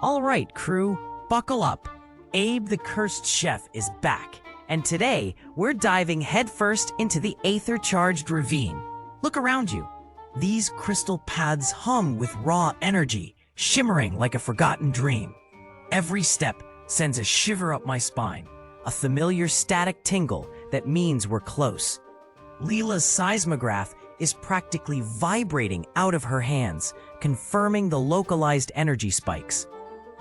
Alright, crew, buckle up. Abe the Cursed Chef is back, and today we're diving headfirst into the Aether-Charged Ravine. Look around you. These crystal paths hum with raw energy, shimmering like a forgotten dream. Every step sends a shiver up my spine, a familiar static tingle that means we're close. Leela's seismograph is practically vibrating out of her hands, confirming the localized energy spikes.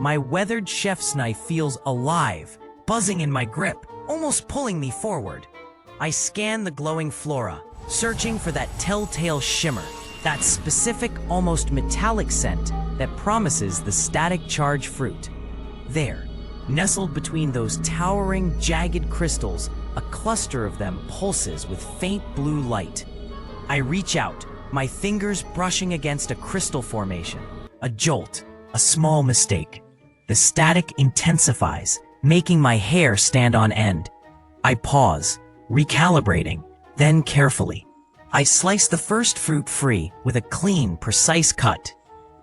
My weathered chef's knife feels alive, buzzing in my grip, almost pulling me forward. I scan the glowing flora, searching for that telltale shimmer, that specific, almost metallic scent that promises the static charge fruit. There, nestled between those towering, jagged crystals, a cluster of them pulses with faint blue light. I reach out, my fingers brushing against a crystal formation. A jolt, a small mistake. The static intensifies, making my hair stand on end. I pause, recalibrating, then carefully. I slice the first fruit free with a clean, precise cut.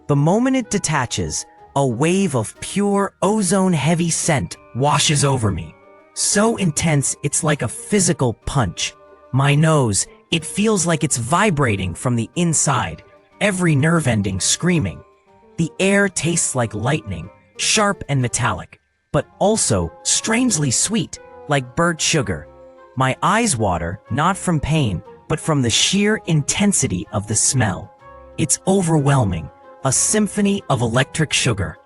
The moment it detaches, a wave of pure, ozone-heavy scent washes over me. So intense, it's like a physical punch. My nose, it feels like it's vibrating from the inside, every nerve ending screaming. The air tastes like lightning, sharp and metallic, but also strangely sweet, like burnt sugar. My eyes water, not from pain, but from the sheer intensity of the smell. It's overwhelming, a symphony of electric sugar.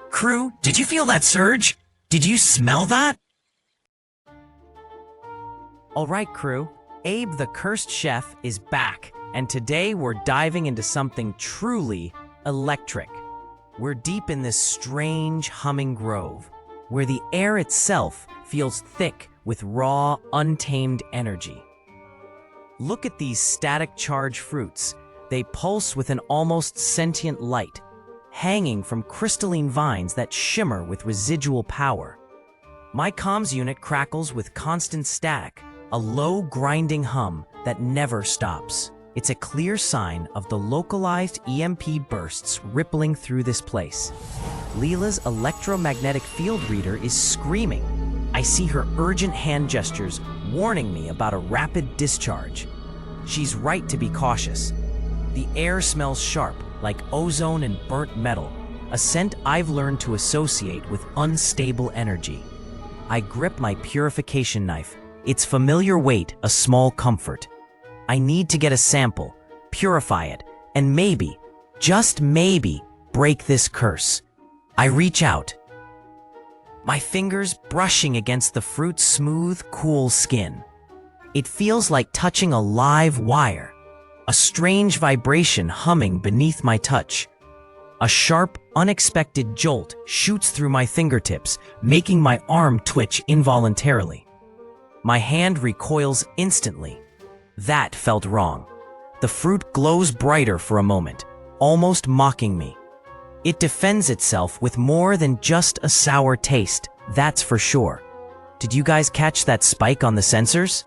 Crew, did you feel that surge? Did you smell that? Alright, crew, Abe the Cursed Chef is back, and today we're diving into something truly electric. We're deep in this strange humming grove, where the air itself feels thick with raw, untamed energy. Look at these static charge fruits. They pulse with an almost sentient light, hanging from crystalline vines that shimmer with residual power. My comms unit crackles with constant static, a low grinding hum that never stops. It's a clear sign of the localized EMP bursts rippling through this place. Leela's electromagnetic field reader is screaming. I see her urgent hand gestures warning me about a rapid discharge. She's right to be cautious. The air smells sharp, like ozone and burnt metal, a scent I've learned to associate with unstable energy. I grip my purification knife, its familiar weight a small comfort. I need to get a sample, purify it, and maybe, just maybe, break this curse. I reach out, my fingers brushing against the fruit's smooth, cool skin. It feels like touching a live wire, a strange vibration humming beneath my touch. A sharp, unexpected jolt shoots through my fingertips, making my arm twitch involuntarily. My hand recoils instantly. That felt wrong. The fruit glows brighter for a moment, almost mocking me. It defends itself with more than just a sour taste, that's for sure. Did you guys catch that spike on the sensors?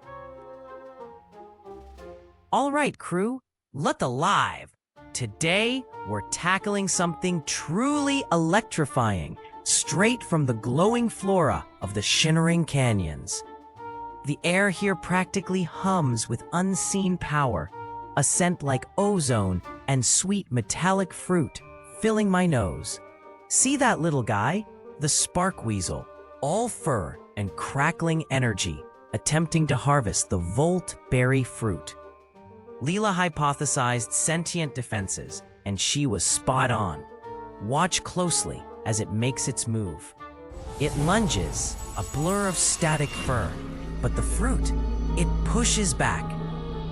Alright, crew, look alive. Today, we're tackling something truly electrifying, straight from the glowing flora of the shimmering canyons. The air here practically hums with unseen power, a scent like ozone and sweet metallic fruit filling my nose. See that little guy? The spark weasel, all fur and crackling energy, attempting to harvest the volt berry fruit. Leela hypothesized sentient defenses, and she was spot on. Watch closely as it makes its move. It lunges, a blur of static fur. But the fruit, it pushes back.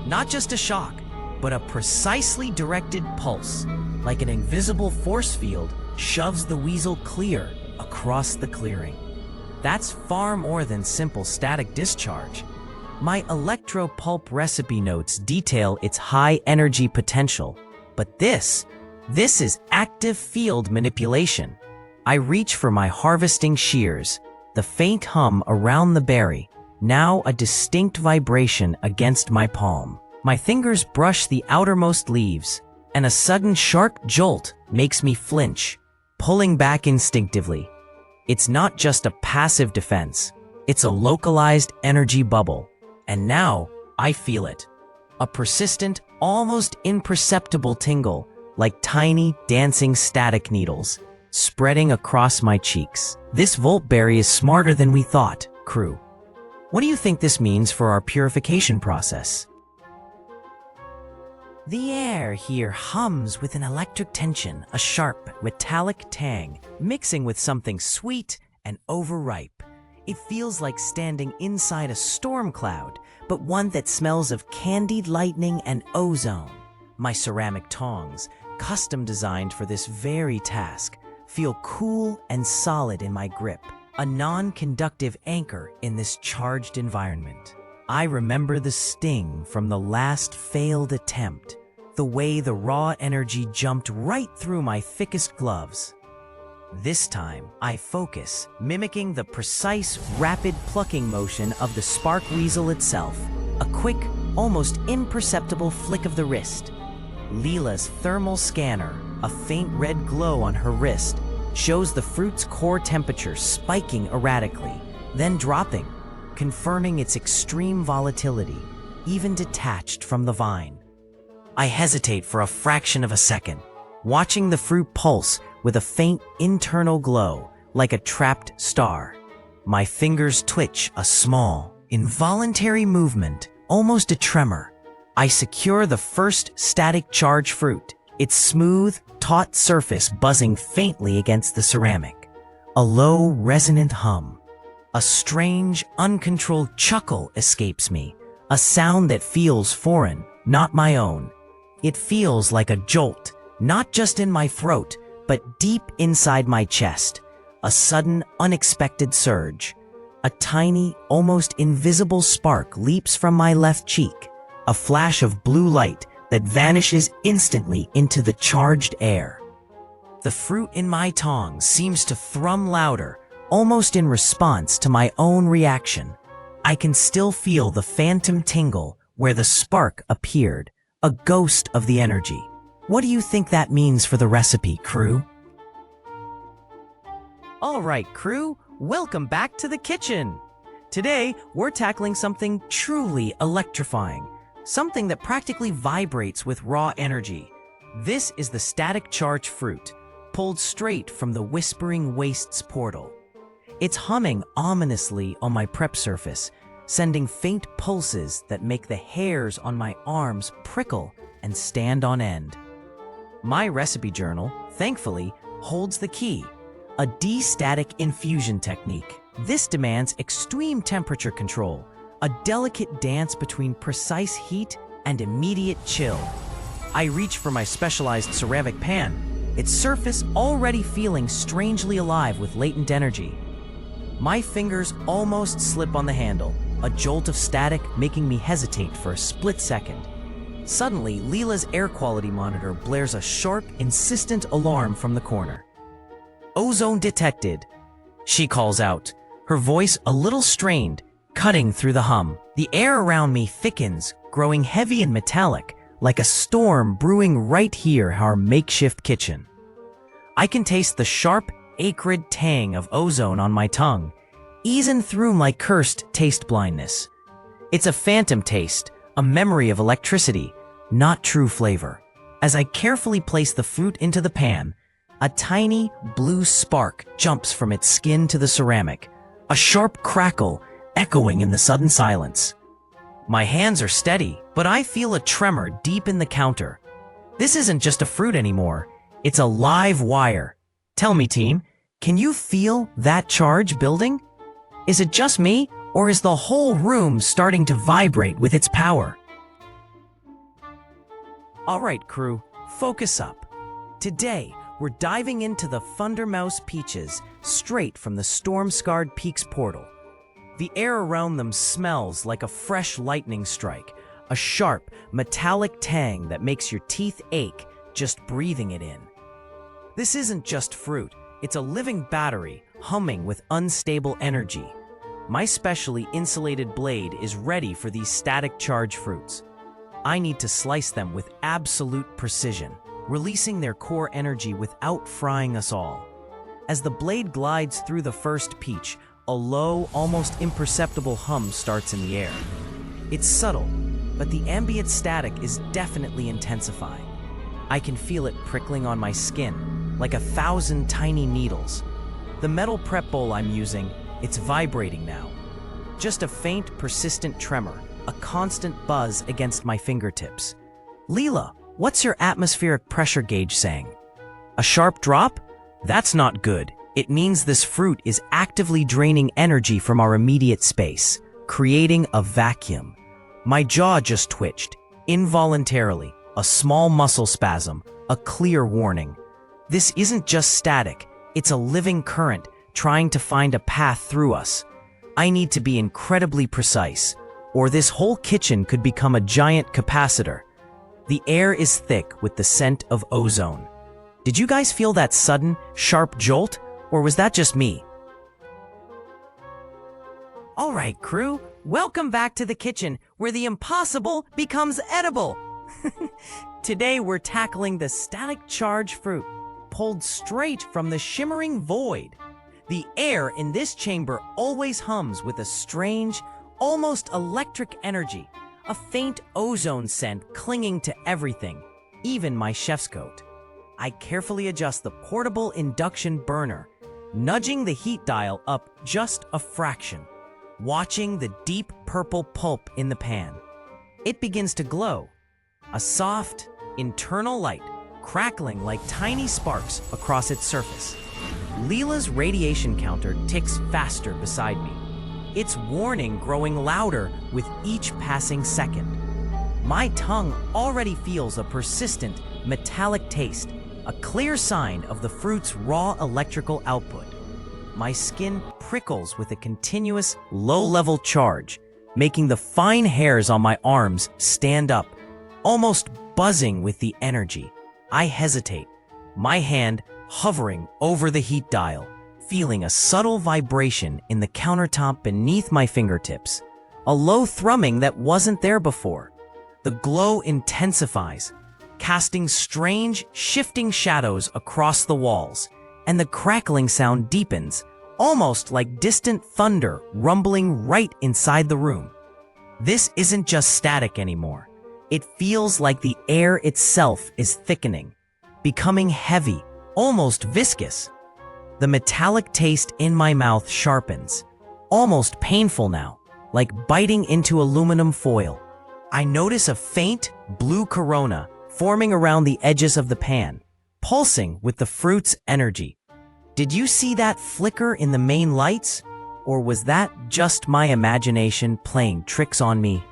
Not just a shock, but a precisely directed pulse, like an invisible force field, shoves the weasel clear across the clearing. That's far more than simple static discharge. My electro-pulp recipe notes detail its high energy potential, but this is active field manipulation. I reach for my harvesting shears, the faint hum around the berry, now a distinct vibration against my palm. My fingers brush the outermost leaves, and a sudden sharp jolt makes me flinch. pulling back instinctively. It's not just a passive defense, it's a localized energy bubble. And now, I feel it. A persistent, almost imperceptible tingle, like tiny, dancing static needles, spreading across my cheeks. This volt berry is smarter than we thought, crew. What do you think this means for our purification process? The air here hums with an electric tension, a sharp, metallic tang, mixing with something sweet and overripe. It feels like standing inside a storm cloud, but one that smells of candied lightning and ozone. My ceramic tongs, custom designed for this very task, feel cool and solid in my grip, a non-conductive anchor in this charged environment. I remember the sting from the last failed attempt, the way the raw energy jumped right through my thickest gloves. This time, I focus, mimicking the precise, rapid plucking motion of the spark weasel itself, a quick, almost imperceptible flick of the wrist. Leela's thermal scanner, a faint red glow on her wrist, shows the fruit's core temperature spiking erratically, then dropping, confirming its extreme volatility, even detached from the vine. I hesitate for a fraction of a second, watching the fruit pulse with a faint internal glow, like a trapped star. My fingers twitch a small, involuntary movement, almost a tremor. I secure the first static charge fruit, its smooth, taut surface buzzing faintly against the ceramic. A low, resonant hum. A strange, uncontrolled chuckle escapes me, a sound that feels foreign, not my own. It feels like a jolt, not just in my throat, but deep inside my chest. A sudden, unexpected surge. A tiny, almost invisible spark leaps from my left cheek, a flash of blue light that vanishes instantly into the charged air. The fruit in my tongs seems to thrum louder, almost in response to my own reaction. I can still feel the phantom tingle where the spark appeared, a ghost of the energy. What do you think that means for the recipe, crew? All right, crew, welcome back to the kitchen. Today, we're tackling something truly electrifying, something that practically vibrates with raw energy. This is the static charge fruit, pulled straight from the Whispering Wastes portal. It's humming ominously on my prep surface, sending faint pulses that make the hairs on my arms prickle and stand on end. My recipe journal, thankfully, holds the key, a de-static infusion technique. This demands extreme temperature control, a delicate dance between precise heat and immediate chill. I reach for my specialized ceramic pan, its surface already feeling strangely alive with latent energy. My fingers almost slip on the handle, a jolt of static making me hesitate for a split second. Suddenly, Leela's air quality monitor blares a sharp, insistent alarm from the corner. "Ozone detected," she calls out, her voice a little strained, cutting through the hum. The air around me thickens, growing heavy and metallic, like a storm brewing right here in our makeshift kitchen. I can taste the sharp, acrid tang of ozone on my tongue, easing through my cursed taste-blindness. It's a phantom taste, a memory of electricity, not true flavor. As I carefully place the fruit into the pan, a tiny blue spark jumps from its skin to the ceramic, a sharp crackle echoing in the sudden silence. My hands are steady, but I feel a tremor deep in the counter. This isn't just a fruit anymore, it's a live wire. Tell me, team, can you feel that charge building? Is it just me, or is the whole room starting to vibrate with its power? All right, crew, focus up. Today, we're diving into the Thundermouse peaches straight from the storm-scarred Peaks portal. The air around them smells like a fresh lightning strike, a sharp, metallic tang that makes your teeth ache just breathing it in. This isn't just fruit, it's a living battery humming with unstable energy. My specially insulated blade is ready for these static charge fruits. I need to slice them with absolute precision, releasing their core energy without frying us all. As the blade glides through the first peach, a low, almost imperceptible hum starts in the air. It's subtle, but the ambient static is definitely intensifying. I can feel it prickling on my skin, like 1,000 tiny needles. The metal prep bowl I'm using, it's vibrating now. Just a faint, persistent tremor, a constant buzz against my fingertips. Leela, what's your atmospheric pressure gauge saying? A sharp drop? That's not good. It means this fruit is actively draining energy from our immediate space, creating a vacuum. My jaw just twitched, involuntarily, a small muscle spasm, a clear warning. This isn't just static, it's a living current trying to find a path through us. I need to be incredibly precise, or this whole kitchen could become a giant capacitor. The air is thick with the scent of ozone. Did you guys feel that sudden, sharp jolt, or was that just me? All right, crew, welcome back to the kitchen where the impossible becomes edible. Today we're tackling the static charge fruit, pulled straight from the shimmering void. The air in this chamber always hums with a strange, almost electric energy, a faint ozone scent clinging to everything, even my chef's coat. I carefully adjust the portable induction burner, nudging the heat dial up just a fraction, watching the deep purple pulp in the pan. It begins to glow, a soft, internal light crackling like tiny sparks across its surface. Leela's radiation counter ticks faster beside me, its warning growing louder with each passing second. My tongue already feels a persistent, metallic taste, a clear sign of the fruit's raw electrical output. My skin prickles with a continuous, low-level charge, making the fine hairs on my arms stand up, almost buzzing with the energy. I hesitate, my hand hovering over the heat dial, feeling a subtle vibration in the countertop beneath my fingertips, a low thrumming that wasn't there before. The glow intensifies, casting strange, shifting shadows across the walls, and the crackling sound deepens, almost like distant thunder rumbling right inside the room. This isn't just static anymore. It feels like the air itself is thickening, becoming heavy, almost viscous. The metallic taste in my mouth sharpens, almost painful now, like biting into aluminum foil. I notice a faint, blue corona forming around the edges of the pan, pulsing with the fruit's energy. Did you see that flicker in the main lights? Or was that just my imagination playing tricks on me?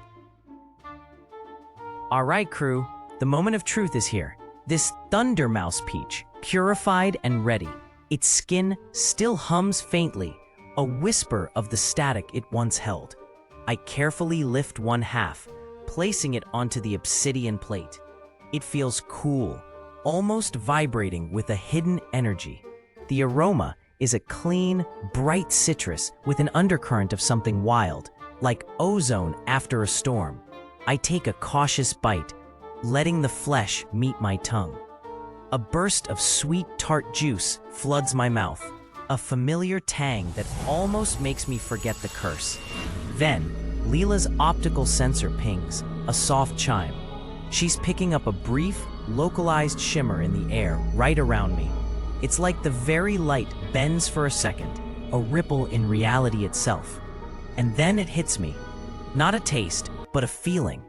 All right, crew, the moment of truth is here. This Thunder Mouse peach, purified and ready. Its skin still hums faintly, a whisper of the static it once held. I carefully lift one half, placing it onto the obsidian plate. It feels cool, almost vibrating with a hidden energy. The aroma is a clean, bright citrus with an undercurrent of something wild, like ozone after a storm. I take a cautious bite, letting the flesh meet my tongue. A burst of sweet, tart juice floods my mouth, a familiar tang that almost makes me forget the curse. Then, Leela's optical sensor pings, a soft chime. She's picking up a brief, localized shimmer in the air right around me. It's like the very light bends for a second, a ripple in reality itself. And then it hits me. Not a taste, but a feeling.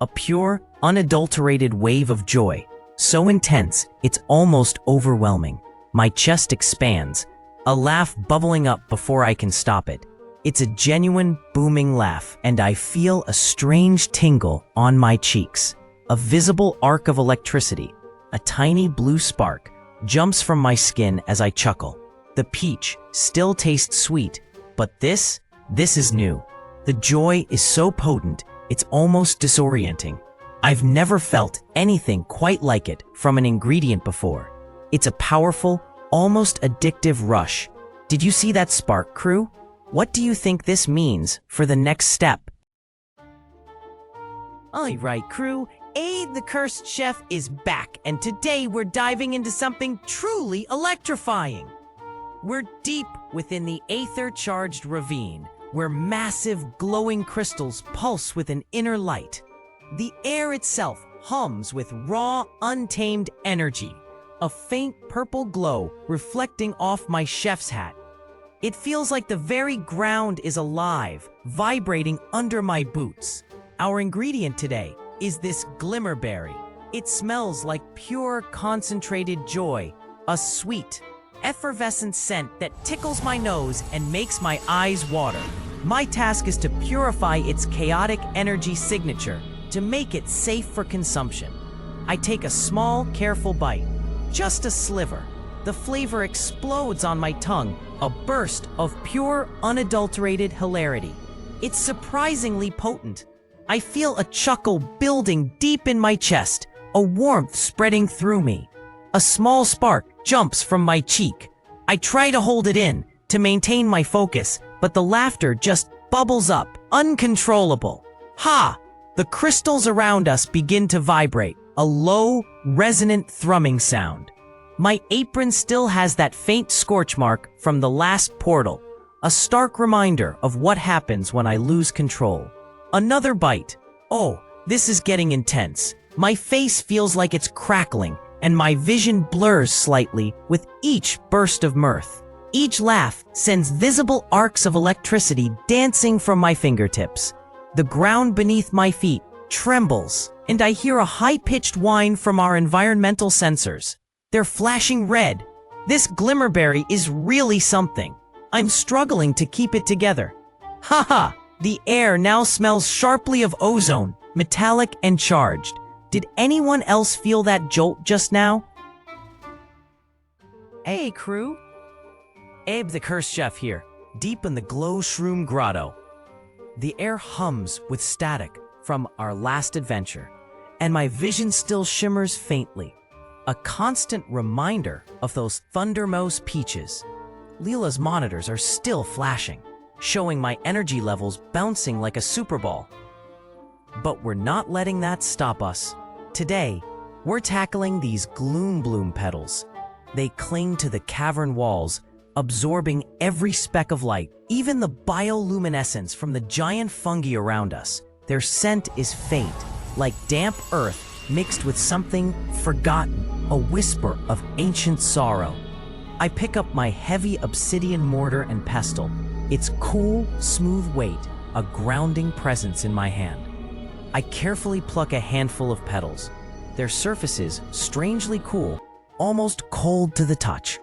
A pure, unadulterated wave of joy. So intense, it's almost overwhelming. My chest expands, a laugh bubbling up before I can stop it. It's a genuine, booming laugh, and I feel a strange tingle on my cheeks. A visible arc of electricity, a tiny blue spark, jumps from my skin as I chuckle. The peach still tastes sweet, but this is new. The joy is so potent, it's almost disorienting. I've never felt anything quite like it from an ingredient before. It's a powerful, almost addictive rush. Did you see that spark, crew? What do you think this means for the next step? All right, crew. Abe the Cursed Chef is back, and today we're diving into something truly electrifying. We're deep within the Aether-Charged Ravine, where massive glowing crystals pulse with an inner light. The air itself hums with raw, untamed energy, a faint purple glow reflecting off my chef's hat. It feels like the very ground is alive, vibrating under my boots. Our ingredient today is this glimmerberry. It smells like pure, concentrated joy, a sweet, effervescent scent that tickles my nose and makes my eyes water. My task is to purify its chaotic energy signature to make it safe for consumption. I take a small, careful bite, just a sliver. The flavor explodes on my tongue, a burst of pure, unadulterated hilarity. It's surprisingly potent. I feel a chuckle building deep in my chest, a warmth spreading through me. A small spark jumps from my cheek. I try to hold it in, to maintain my focus, but the laughter just bubbles up, uncontrollable. Ha! The crystals around us begin to vibrate, a low, resonant thrumming sound. My apron still has that faint scorch mark from the last portal, a stark reminder of what happens when I lose control. Another bite. Oh, this is getting intense. My face feels like it's crackling, and my vision blurs slightly with each burst of mirth. Each laugh sends visible arcs of electricity dancing from my fingertips. The ground beneath my feet trembles, and I hear a high-pitched whine from our environmental sensors. They're flashing red. This glimmerberry is really something. I'm struggling to keep it together. Haha! The air now smells sharply of ozone, metallic and charged. Did anyone else feel that jolt just now? Hey, crew. Abe the Cursed Chef here, deep in the glow shroom grotto. The air hums with static from our last adventure, and my vision still shimmers faintly, a constant reminder of those Thundermost peaches. Leela's monitors are still flashing, showing my energy levels bouncing like a Super Ball. But we're not letting that stop us. Today, we're tackling these gloom bloom petals. They cling to the cavern walls, absorbing every speck of light, even the bioluminescence from the giant fungi around us. Their scent is faint, like damp earth mixed with something forgotten, a whisper of ancient sorrow. I pick up my heavy obsidian mortar and pestle, its cool, smooth weight, a grounding presence in my hand. I carefully pluck a handful of petals, their surfaces strangely cool, almost cold to the touch.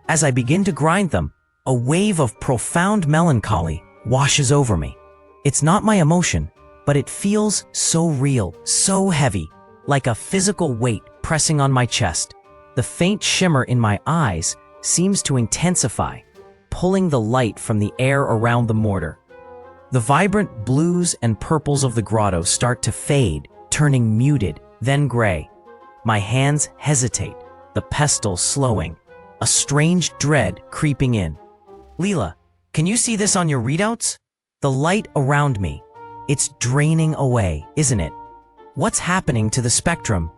As I begin to grind them, a wave of profound melancholy washes over me. It's not my emotion, but it feels so real, so heavy, like a physical weight pressing on my chest. The faint shimmer in my eyes seems to intensify, pulling the light from the air around the mortar. The vibrant blues and purples of the grotto start to fade, turning muted, then gray. My hands hesitate, the pestle slowing, a strange dread creeping in. Leela, can you see this on your readouts? The light around me. It's draining away, isn't it? What's happening to the spectrum?